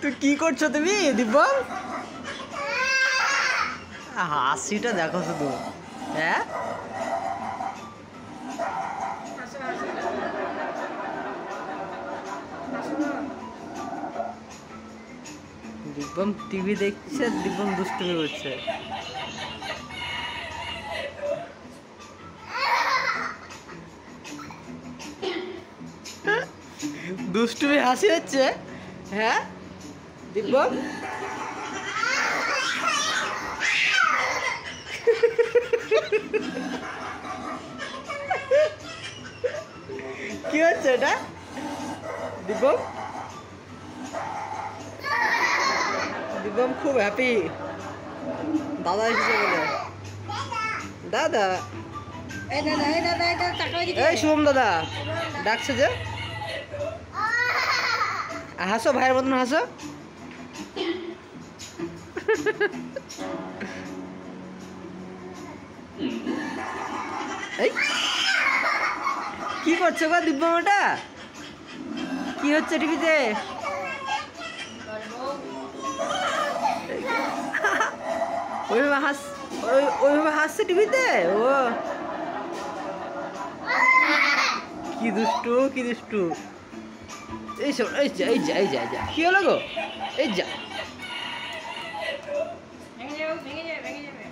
তুই কি করছো তুমি দিব্যম? হাসিটা দেখো শুধু। হ্যাঁ দিব্যম টিভি দেখছে, দিব্যম দুষ্টুমি করছে। দুষ্টুমি হাসি হচ্ছে। হ্যাঁ দিব্যম কি হচ্ছে এটা দিব্যম? দিব্যম খুব হ্যাপি দাদা এসেছে বলে। দাদা এই শুভম দাদা ডাকছে যে, হাসো ভাইয়ের মতন হাসো। এই কি করছো গো দিব্যম? ওটা কি হচ্ছে টিভিতে? ওইভাবে হাসছে টিভিতে। ও কি দুষ্টু, কি দুষ্টু। এই শোন, এই যা এই যা এই যা, কি হলো গো? এই যা ভেঙে যাবে